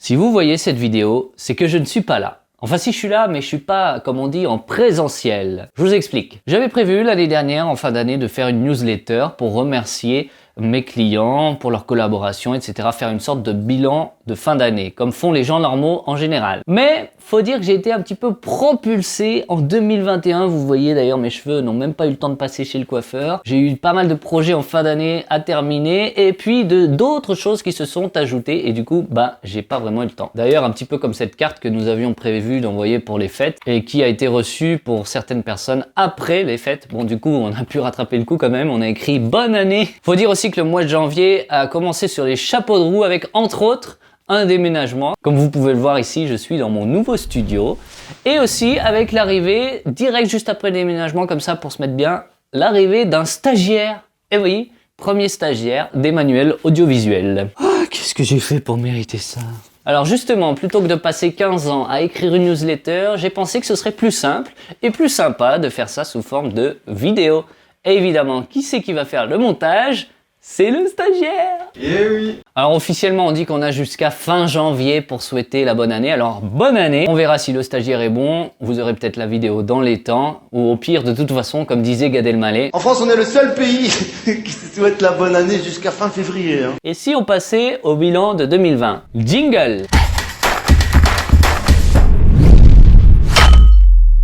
Si vous voyez cette vidéo, c'est que je ne suis pas là. Enfin si je suis là, mais je suis pas, comme on dit, en présentiel. Je vous explique. J'avais prévu l'année dernière, en fin d'année, de faire une newsletter pour remercier mes clients pour leur collaboration, etc. Faire une sorte de bilan de fin d'année, comme font les gens normaux en général. Mais faut dire que j'ai été un petit peu propulsé en 2021. Vous voyez d'ailleurs, mes cheveux n'ont même pas eu le temps de passer chez le coiffeur. J'ai eu pas mal de projets en fin d'année à terminer et puis d'autres choses qui se sont ajoutées et du coup, j'ai pas vraiment eu le temps. D'ailleurs, un petit peu comme cette carte que nous avions prévu d'envoyer pour les fêtes et qui a été reçue pour certaines personnes après les fêtes. Bon, du coup, on a pu rattraper le coup quand même. On a écrit bonne année. Faut dire aussi que le mois de janvier a commencé sur les chapeaux de roue avec, entre autres, un déménagement. Comme vous pouvez le voir ici, je suis dans mon nouveau studio. Et aussi avec l'arrivée, direct juste après le déménagement, comme ça pour se mettre bien, l'arrivée d'un stagiaire. Et oui, premier stagiaire des manuels audiovisuels. Ah, qu'est-ce que j'ai fait pour mériter ça? Alors justement, plutôt que de passer 15 ans à écrire une newsletter, j'ai pensé que ce serait plus simple et plus sympa de faire ça sous forme de vidéo. Et évidemment, qui c'est qui va faire le montage? C'est le stagiaire! Eh oui! Alors officiellement on dit qu'on a jusqu'à fin janvier pour souhaiter la bonne année, alors bonne année! On verra si le stagiaire est bon, vous aurez peut-être la vidéo dans les temps, ou au pire de toute façon, comme disait Gad Elmaleh. En France on est le seul pays qui se souhaite la bonne année jusqu'à fin février. Hein. Et si on passait au bilan de 2020? Jingle!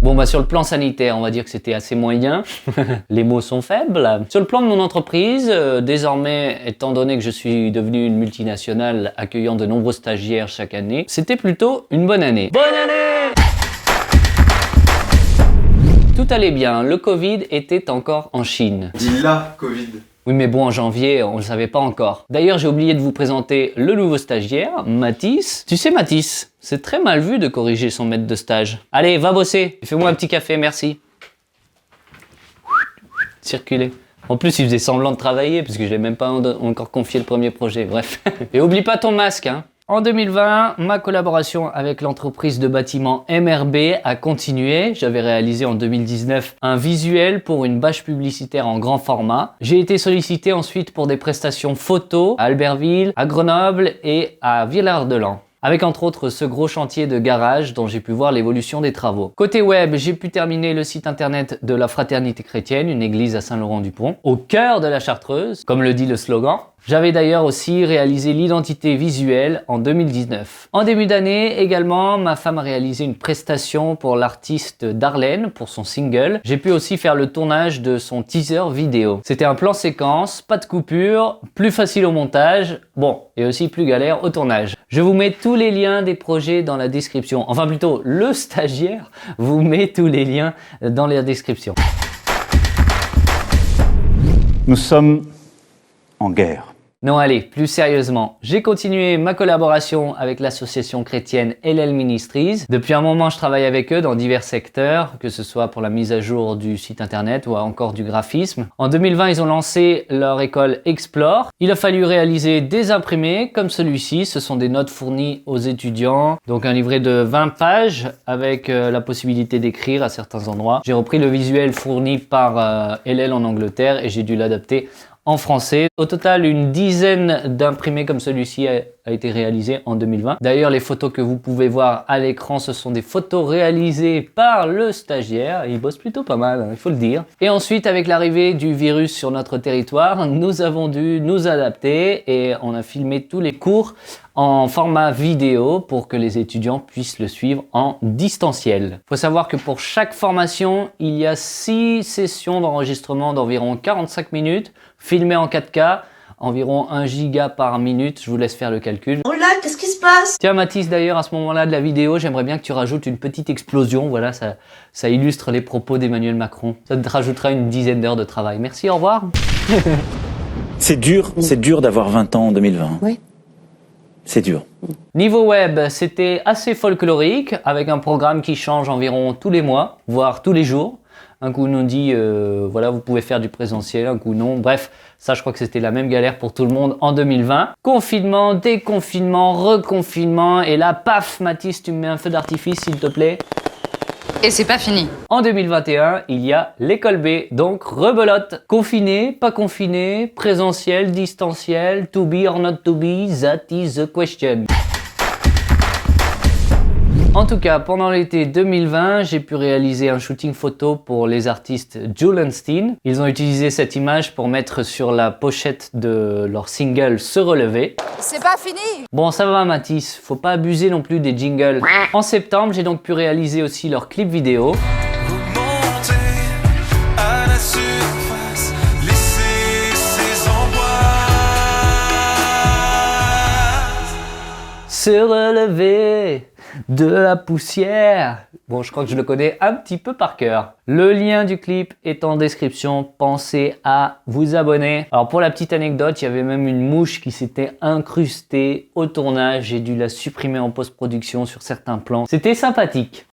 Bon sur le plan sanitaire, on va dire que c'était assez moyen. Les mots sont faibles. Sur le plan de mon entreprise, désormais, étant donné que je suis devenu une multinationale accueillant de nombreux stagiaires chaque année, c'était plutôt une bonne année. Bonne année! Tout allait bien, le Covid était encore en Chine. Dis la Covid. Oui mais bon, en janvier, on le savait pas encore. D'ailleurs, j'ai oublié de vous présenter le nouveau stagiaire, Mathis. Tu sais Mathis, c'est très mal vu de corriger son maître de stage. Allez, va bosser, fais-moi un petit café, merci. Circuler. En plus, il faisait semblant de travailler, parce que je l'ai même pas encore confié le premier projet, bref. Et oublie pas ton masque, hein. En 2020, ma collaboration avec l'entreprise de bâtiment MRB a continué. J'avais réalisé en 2019 un visuel pour une bâche publicitaire en grand format. J'ai été sollicité ensuite pour des prestations photos à Albertville, à Grenoble et à Villard-de-Lans, avec entre autres ce gros chantier de garage dont j'ai pu voir l'évolution des travaux. Côté web, j'ai pu terminer le site internet de la Fraternité Chrétienne, une église à Saint-Laurent-du-Pont, au cœur de la Chartreuse, comme le dit le slogan. J'avais d'ailleurs aussi réalisé l'identité visuelle en 2019. En début d'année également, ma femme a réalisé une prestation pour l'artiste Darlene pour son single. J'ai pu aussi faire le tournage de son teaser vidéo. C'était un plan séquence, pas de coupure, plus facile au montage, bon, et aussi plus galère au tournage. Je vous mets tous les liens des projets dans la description. Enfin plutôt, le stagiaire vous met tous les liens dans la description. Nous sommes en guerre. Non, allez, plus sérieusement, j'ai continué ma collaboration avec l'association chrétienne LL Ministries. Depuis un moment, je travaille avec eux dans divers secteurs, que ce soit pour la mise à jour du site internet ou encore du graphisme. En 2020, ils ont lancé leur école Explore. Il a fallu réaliser des imprimés comme celui-ci. Ce sont des notes fournies aux étudiants. Donc un livret de 20 pages avec la possibilité d'écrire à certains endroits. J'ai repris le visuel fourni par LL en Angleterre et j'ai dû l'adapter en français. Au total, une dizaine d'imprimés comme celui-ci a été réalisé en 2020. D'ailleurs, les photos que vous pouvez voir à l'écran, ce sont des photos réalisées par le stagiaire. Il bosse plutôt pas mal, il faut le dire. Et ensuite, avec l'arrivée du virus sur notre territoire, nous avons dû nous adapter et on a filmé tous les cours en format vidéo pour que les étudiants puissent le suivre en distanciel. Il faut savoir que pour chaque formation, il y a 6 sessions d'enregistrement d'environ 45 minutes, filmées en 4K, environ 1 giga par minute. Je vous laisse faire le calcul. Oh là, qu'est-ce qui se passe? Tiens Mathis, d'ailleurs, à ce moment-là de la vidéo, j'aimerais bien que tu rajoutes une petite explosion. Voilà, ça illustre les propos d'Emmanuel Macron. Ça te rajoutera une dizaine d'heures de travail. Merci, au revoir. C'est dur d'avoir 20 ans en 2020. Oui. C'est dur. Niveau web, c'était assez folklorique, avec un programme qui change environ tous les mois, voire tous les jours. Un coup, on nous dit, voilà, vous pouvez faire du présentiel, un coup, non. Bref, ça, je crois que c'était la même galère pour tout le monde en 2020. Confinement, déconfinement, reconfinement. Et là, paf, Mathis, tu me mets un feu d'artifice, s'il te plaît. Et c'est pas fini. En 2021, il y a l'école B, donc rebelote. Confiné, pas confiné, présentiel, distanciel, to be or not to be, that is the question. En tout cas, pendant l'été 2020, j'ai pu réaliser un shooting photo pour les artistes Julenstein. Ils ont utilisé cette image pour mettre sur la pochette de leur single Se relever. C'est pas fini. Bon, ça va Mathis, faut pas abuser non plus des jingles. En septembre, j'ai donc pu réaliser aussi leur clip vidéo. Remonter à la surface, laisser ses angoisses. Se relever de la poussière. Bon, je crois que je le connais un petit peu par cœur. Le lien du clip est en description. Pensez à vous abonner. Alors pour la petite anecdote, il y avait même une mouche qui s'était incrustée au tournage. J'ai dû la supprimer en post-production sur certains plans. C'était sympathique.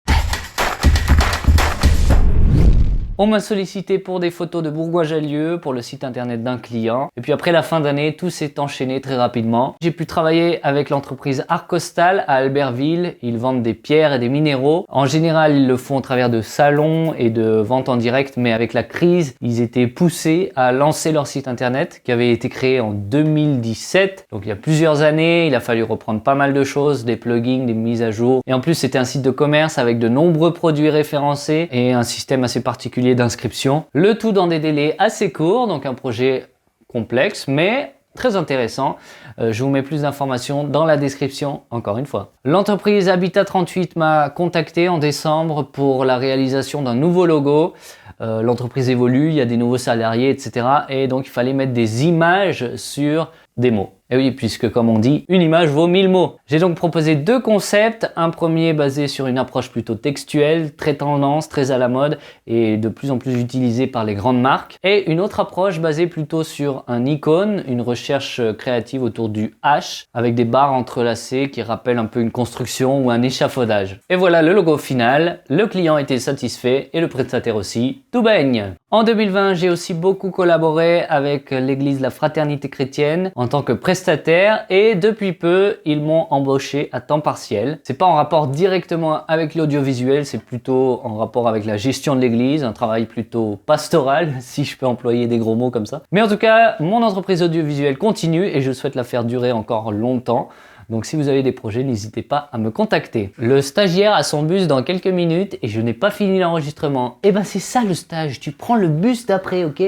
On m'a sollicité pour des photos de Bourgoin-Jallieu pour le site internet d'un client. Et puis après la fin d'année, tout s'est enchaîné très rapidement. J'ai pu travailler avec l'entreprise Arcostal à Albertville. Ils vendent des pierres et des minéraux. En général, ils le font au travers de salons et de ventes en direct, mais avec la crise, ils étaient poussés à lancer leur site internet qui avait été créé en 2017. Donc il y a plusieurs années, il a fallu reprendre pas mal de choses, des plugins, des mises à jour. Et en plus, c'était un site de commerce avec de nombreux produits référencés et un système assez particulier d'inscription. Le tout dans des délais assez courts, donc un projet complexe mais très intéressant. Je vous mets plus d'informations dans la description encore une fois. L'entreprise Habitat 38 m'a contacté en décembre pour la réalisation d'un nouveau logo. L'entreprise évolue, il y a des nouveaux salariés, etc. Et donc il fallait mettre des images sur des mots. Et oui, puisque comme on dit, une image vaut 1000 mots. J'ai donc proposé deux concepts. Un premier basé sur une approche plutôt textuelle, très tendance, très à la mode et de plus en plus utilisée par les grandes marques. Et une autre approche basée plutôt sur un icône, une recherche créative autour du H avec des barres entrelacées qui rappellent un peu une construction ou un échafaudage. Et voilà le logo final. Le client était satisfait et le prestataire aussi. Tout baigne. En 2020, j'ai aussi beaucoup collaboré avec l'église La Fraternité Chrétienne en tant que prestataire et depuis peu, ils m'ont embauché à temps partiel. C'est pas en rapport directement avec l'audiovisuel, c'est plutôt en rapport avec la gestion de l'église, un travail plutôt pastoral, si je peux employer des gros mots comme ça. Mais en tout cas, mon entreprise audiovisuelle continue et je souhaite la faire durer encore longtemps. Donc si vous avez des projets, n'hésitez pas à me contacter. Le stagiaire a son bus dans quelques minutes et je n'ai pas fini l'enregistrement. Et ben c'est ça le stage, tu prends le bus d'après, ok?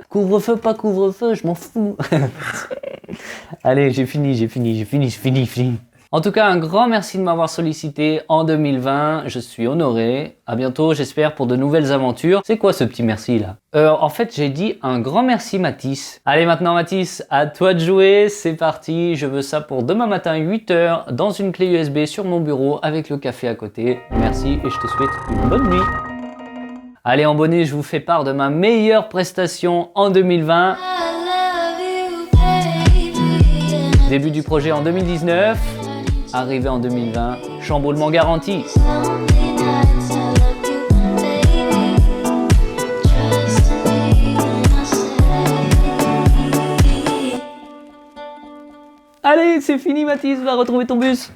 Couvre-feu, pas couvre-feu, je m'en fous. Allez, j'ai fini. En tout cas, un grand merci de m'avoir sollicité en 2020. Je suis honoré. À bientôt, j'espère, pour de nouvelles aventures. C'est quoi ce petit merci là? En fait, j'ai dit un grand merci Mathis. Allez maintenant Mathis, à toi de jouer. C'est parti. Je veux ça pour demain matin 8h dans une clé USB sur mon bureau avec le café à côté. Merci et je te souhaite une bonne nuit. Allez, en bonnet, je vous fais part de ma meilleure prestation en 2020. Début du projet en 2019, arrivé en 2020, chamboulement garanti. Allez, c'est fini Mathis, va retrouver ton bus.